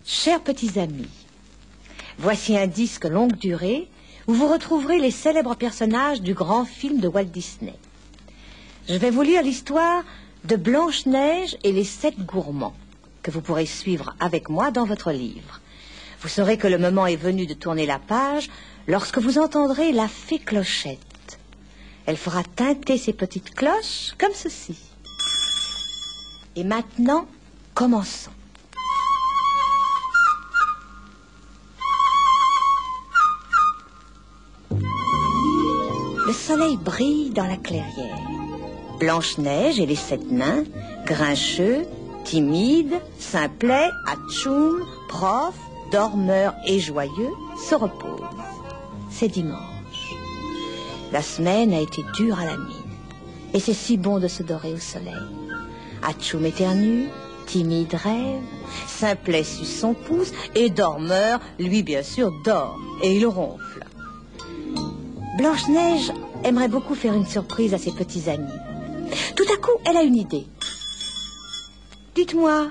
Chers petits amis, voici un disque longue durée où vous retrouverez les célèbres personnages du grand film de Walt Disney. Je vais vous lire l'histoire de Blanche-Neige et les 7 gourmands, que vous pourrez suivre avec moi dans votre livre. Vous saurez que le moment est venu de tourner la page lorsque vous entendrez la fée Clochette. Elle fera tinter ses petites cloches comme ceci. Et maintenant, commençons. Le soleil brille dans la clairière. Blanche-Neige et les 7 nains, Grincheux, Timide, Simplet, Atchoum, Prof, Dormeur et Joyeux, se reposent. C'est dimanche. La semaine a été dure à la mine. Et c'est si bon de se dorer au soleil. Atchoum éternue, Timide rêve, Simplet suce son pouce, et Dormeur, lui bien sûr, dort, et il ronfle. Blanche-Neige aimerait beaucoup faire une surprise à ses petits amis. Tout à coup, elle a une idée. Dites-moi,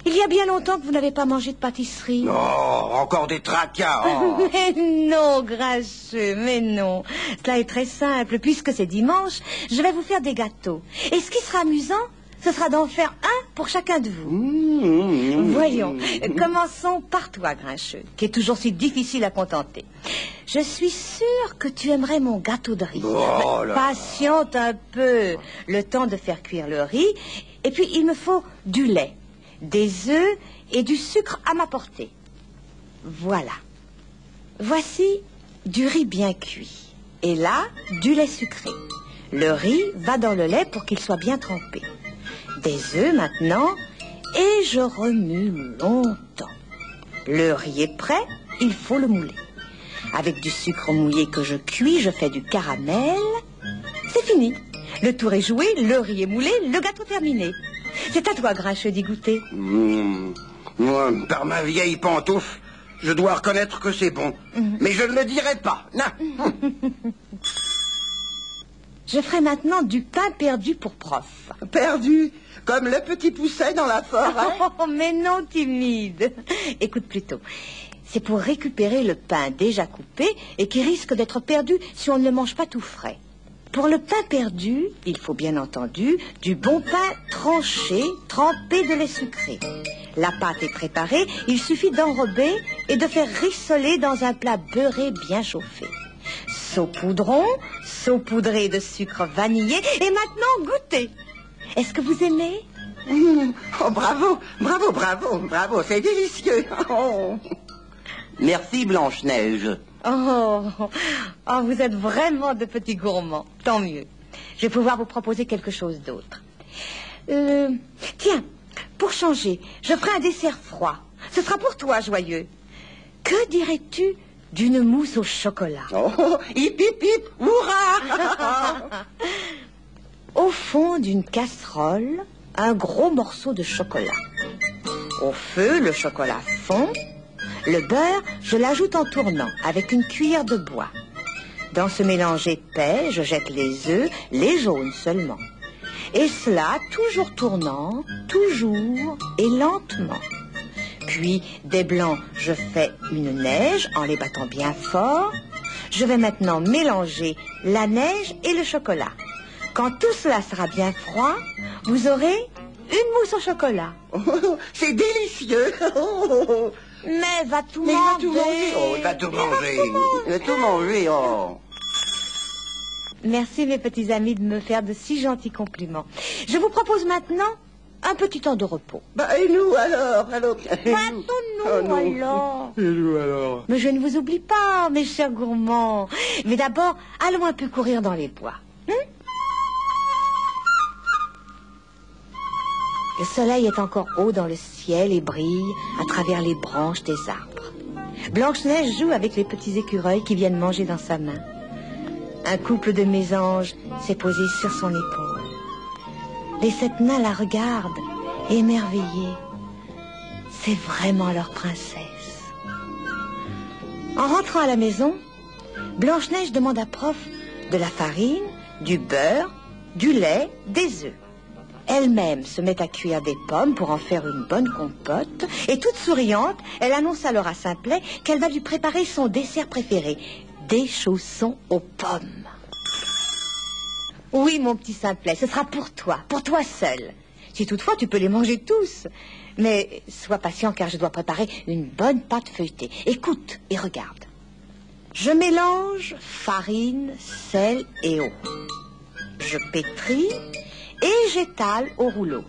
il y a bien longtemps que vous n'avez pas mangé de pâtisserie. Oh, encore des tracas. Oh. Mais non, Grincheux, mais non. Cela est très simple. Puisque c'est dimanche, je vais vous faire des gâteaux. Et ce qui sera amusant, ce sera d'en faire un pour chacun de vous. Voyons, commençons par toi, Grincheux, qui est toujours si difficile à contenter. Je suis sûre que tu aimerais mon gâteau de riz. Oh là. Patiente un peu, le temps de faire cuire le riz. Et puis, il me faut du lait, des œufs et du sucre à ma portée. Voilà. Voici du riz bien cuit. Et là, du lait sucré. Le riz va dans le lait pour qu'il soit bien trempé. Des œufs maintenant, et je remue longtemps. Le riz est prêt, il faut le mouler. Avec du sucre mouillé que je cuis, je fais du caramel. C'est fini. Le tour est joué, le riz est moulé, le gâteau terminé. C'est à toi, Grincheux, d'y goûter. Moi, par ma vieille pantoufle, je dois reconnaître que c'est bon. Mais je ne le dirai pas. Non. Je ferai maintenant du pain perdu pour Prof. Perdu, comme le petit pousset dans la forêt. Oh, mais non, Timide. Écoute plutôt. C'est pour récupérer le pain déjà coupé et qui risque d'être perdu si on ne le mange pas tout frais. Pour le pain perdu, il faut bien entendu du bon pain tranché, trempé de lait sucré. La pâte est préparée, il suffit d'enrober et de faire rissoler dans un plat beurré bien chauffé. Saupoudrons, saupoudré de sucre vanillé et maintenant goûtez. Est-ce que vous aimez? Oh, bravo, bravo, bravo, bravo, c'est délicieux. Oh. Merci, Blanche-Neige. Oh, vous êtes vraiment de petits gourmands. Tant mieux. Je vais pouvoir vous proposer quelque chose d'autre. Tiens, pour changer, je ferai un dessert froid. Ce sera pour toi, Joyeux. Que dirais-tu d'une mousse au chocolat? Oh, hip, hip, hip, hurrah. Au fond d'une casserole, un gros morceau de chocolat. Au feu, le chocolat fond. Le beurre, je l'ajoute en tournant avec une cuillère de bois. Dans ce mélange épais, je jette les œufs, les jaunes seulement. Et cela, toujours tournant, toujours et lentement. Puis, des blancs, je fais une neige en les battant bien fort. Je vais maintenant mélanger la neige et le chocolat. Quand tout cela sera bien froid, vous aurez une mousse au chocolat. Oh, c'est délicieux. Oh. Mais va tout Mais manger. il va tout manger. Oh, il va tout manger. Il va tout manger, oh. Merci, mes petits amis, de me faire de si gentils compliments. Je vous propose maintenant un petit temps de repos. Bah, et nous, alors Nous, alors. Et nous, alors? Mais je ne vous oublie pas, mes chers gourmands. Mais d'abord, allons un peu courir dans les bois. Le soleil est encore haut dans le ciel et brille à travers les branches des arbres. Blanche-Neige joue avec les petits écureuils qui viennent manger dans sa main. Un couple de mésanges s'est posé sur son épaule. Les 7 nains la regardent, émerveillés. C'est vraiment leur princesse. En rentrant à la maison, Blanche-Neige demande à Prof de la farine, du beurre, du lait, des œufs. elle-même se met à cuire des pommes pour en faire une bonne compote. Et toute souriante, elle annonce alors à Simplet qu'elle va lui préparer son dessert préféré, des chaussons aux pommes. Oui, mon petit Simplet, ce sera pour toi seul. Si toutefois tu peux les manger tous. Mais sois patient car je dois préparer une bonne pâte feuilletée. Écoute et regarde. Je mélange farine, sel et eau. Je pétris et j'étale au rouleau.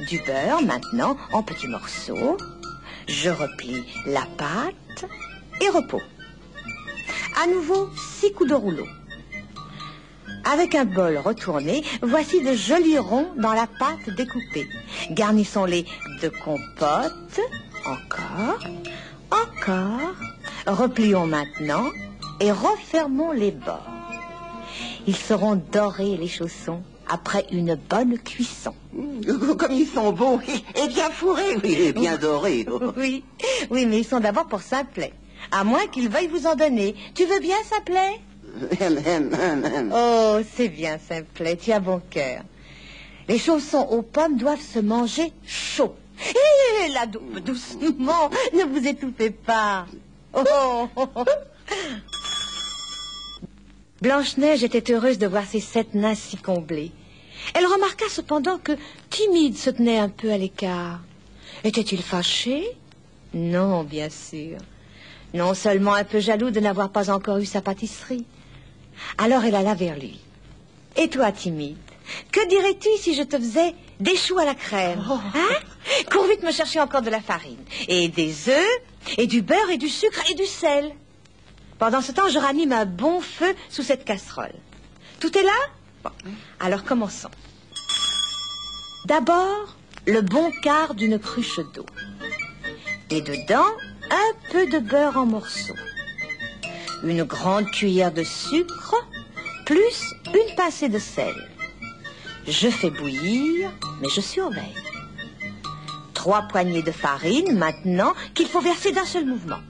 Du beurre maintenant en petits morceaux. Je replie la pâte et repos. À nouveau 6 coups de rouleau. Avec un bol retourné, voici de jolis ronds dans la pâte découpée. Garnissons-les de compote. Encore. Replions maintenant et refermons les bords. Ils seront dorés, les chaussons, après une bonne cuisson. Comme ils sont beaux et bien fourrés, oui, et bien dorés. Oui, mais ils sont d'abord pour Simplet. À moins qu'il veuille vous en donner. Tu veux bien, Simplet? Oh, c'est bien, Simplet, tu as bon cœur. Les chaussons aux pommes doivent se manger chaud. Et là, doucement, ne vous étouffez pas. Oh. Blanche-Neige était heureuse de voir ses 7 nains si comblés. Elle remarqua cependant que Timide se tenait un peu à l'écart. Était-il fâché? Non, bien sûr. Non seulement un peu jaloux de n'avoir pas encore eu sa pâtisserie. Alors elle alla vers lui. Et toi, Timide, que dirais-tu si je te faisais des choux à la crème? Hein? Cours vite me chercher encore de la farine, et des œufs, et du beurre, et du sucre, et du sel. Pendant ce temps, je ranime un bon feu sous cette casserole. Tout est là? Bon, alors commençons. D'abord, le bon quart d'une cruche d'eau. Et dedans, un peu de beurre en morceaux. Une grande cuillère de sucre, plus une pincée de sel. Je fais bouillir, mais je surveille. 3 poignées de farine, maintenant, qu'il faut verser d'un seul mouvement.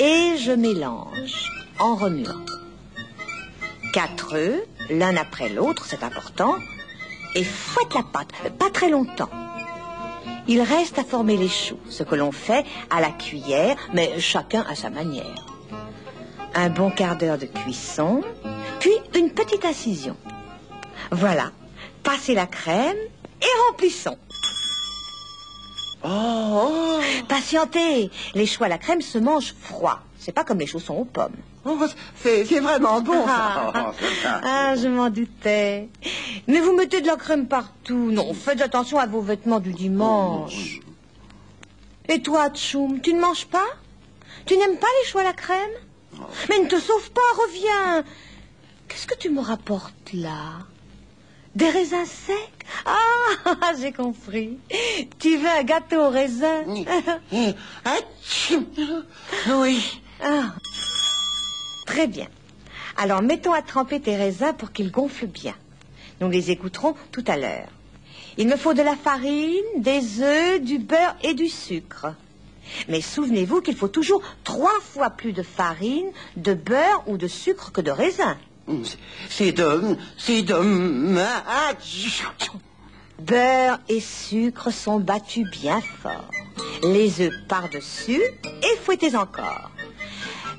Et je mélange en remuant. 4 œufs, l'un après l'autre, c'est important, et fouette la pâte, pas très longtemps. Il reste à former les choux, ce que l'on fait à la cuillère, mais chacun à sa manière. Un bon quart d'heure de cuisson, puis une petite incision. Voilà, passez la crème et remplissons. Oh. Patientez, les choux à la crème se mangent froid. C'est pas comme les chaussons aux pommes. Oh, c'est vraiment bon, ça. Ah, je m'en doutais. Mais vous mettez de la crème partout. Non, faites attention à vos vêtements du dimanche. Et toi, Tchoum, tu ne manges pas? Tu n'aimes pas les choux à la crème? Mais ne te sauve pas, reviens. Qu'est-ce que tu me rapportes là? Des raisins secs? Ah, j'ai compris. Tu veux un gâteau au raisin? Oui. Ah. Très bien. Alors, mettons à tremper tes raisins pour qu'ils gonflent bien. Nous les écouterons tout à l'heure. Il me faut de la farine, des œufs, du beurre et du sucre. Mais souvenez-vous qu'il faut toujours 3 fois plus de farine, de beurre ou de sucre que de raisin. C'est de... Beurre et sucre sont battus bien fort. Les œufs par-dessus et fouettez encore.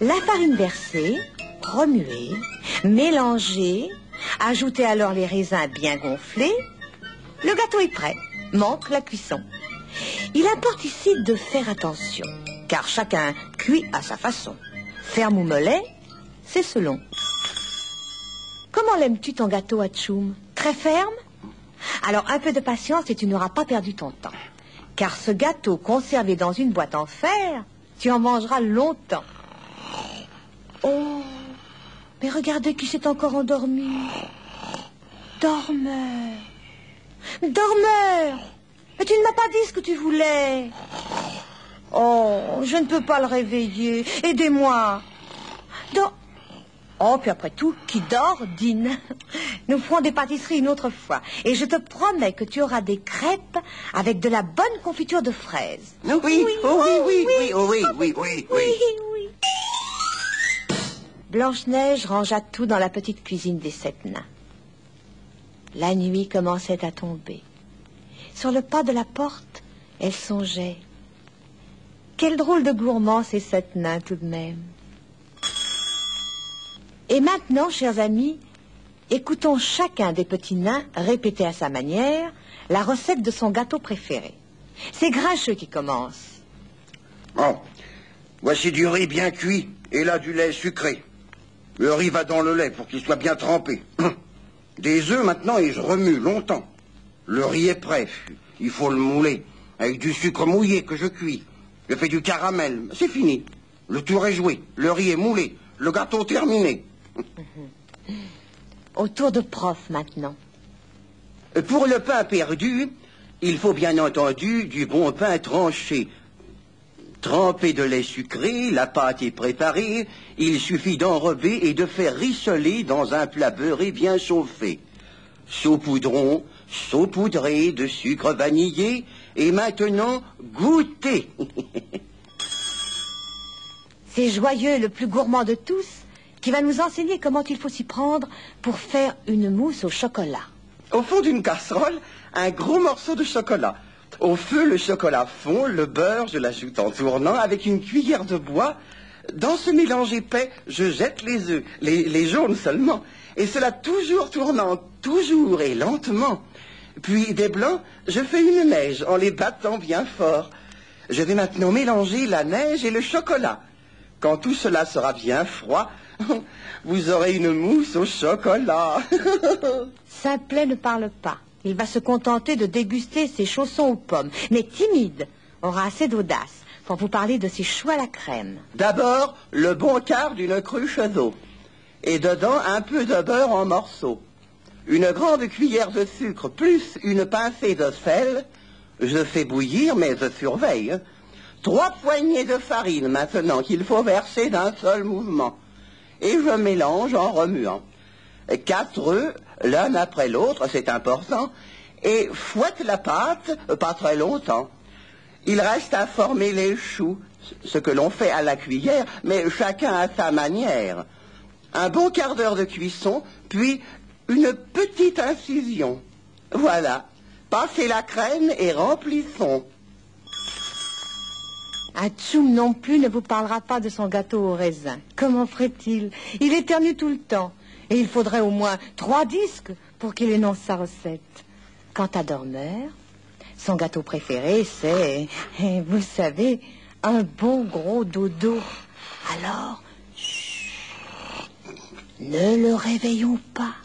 La farine versée, remuez, mélangez, ajoutez alors les raisins bien gonflés. Le gâteau est prêt, manque la cuisson. Il importe ici de faire attention, car chacun cuit à sa façon. Ferme ou mollet, c'est selon. Comment l'aimes-tu ton gâteau à Tchoum? Très ferme? Alors un peu de patience et tu n'auras pas perdu ton temps. Car ce gâteau conservé dans une boîte en fer, tu en mangeras longtemps. Oh, mais regardez qui s'est encore endormi. Dormeur. Dormeur. Mais tu ne m'as pas dit ce que tu voulais. Oh, je ne peux pas le réveiller. Aidez-moi. Oh, puis après tout, qui dort, dîne. Nous ferons des pâtisseries une autre fois. Et je te promets que tu auras des crêpes avec de la bonne confiture de fraises. Oui. Blanche-Neige rangea tout dans la petite cuisine des 7 nains. La nuit commençait à tomber. Sur le pas de la porte, elle songeait. Quel drôle de gourmand c'est cette nain tout de même. Et maintenant, chers amis, écoutons chacun des petits nains répéter à sa manière la recette de son gâteau préféré. C'est Grincheux qui commence. Oh, voici du riz bien cuit et là du lait sucré. Le riz va dans le lait pour qu'il soit bien trempé. Des œufs maintenant et je remue longtemps. Le riz est prêt, il faut le mouler avec du sucre mouillé que je cuis. Je fais du caramel, c'est fini. Le tour est joué, le riz est moulé, le gâteau terminé. Au tour de prof maintenant. Pour le pain perdu, il faut bien entendu du bon pain tranché. Trempé de lait sucré, la pâte est préparée, il suffit d'enrober et de faire rissoler dans un plat beurré bien chauffé. Saupoudrons, saupoudré de sucre vanillé, et maintenant goûtez. C'est Joyeux, le plus gourmand de tous, qui va nous enseigner comment il faut s'y prendre pour faire une mousse au chocolat. Au fond d'une casserole, un gros morceau de chocolat. Au feu, le chocolat fond, le beurre, je l'ajoute en tournant avec une cuillère de bois. Dans ce mélange épais, je jette les œufs, les jaunes seulement. Et cela toujours tournant, toujours et lentement. Puis des blancs, je fais une neige en les battant bien fort. Je vais maintenant mélanger la neige et le chocolat. Quand tout cela sera bien froid, vous aurez une mousse au chocolat. Simplet ne parle pas. Il va se contenter de déguster ses chaussons aux pommes. Mais timide, aura assez d'audace pour vous parler de ses choux à la crème. D'abord, le bon quart d'une cruche d'eau. Et dedans, un peu de beurre en morceaux. Une grande cuillère de sucre plus une pincée de sel. Je fais bouillir, mais je surveille. 3 poignées de farine maintenant qu'il faut verser d'un seul mouvement. Et je mélange en remuant. 4 œufs, l'un après l'autre, c'est important, et fouette la pâte, pas très longtemps. Il reste à former les choux, ce que l'on fait à la cuillère, mais chacun à sa manière. Un bon quart d'heure de cuisson, puis une petite incision. Voilà, passez la crème et remplissons. Un tchoum non plus ne vous parlera pas de son gâteau au raisin. Comment ferait-il? Il éternue tout le temps. Et il faudrait au moins 3 disques pour qu'il énonce sa recette. Quant à Dormeur, son gâteau préféré, c'est, vous le savez, un bon gros dodo. Alors, chut, ne le réveillons pas.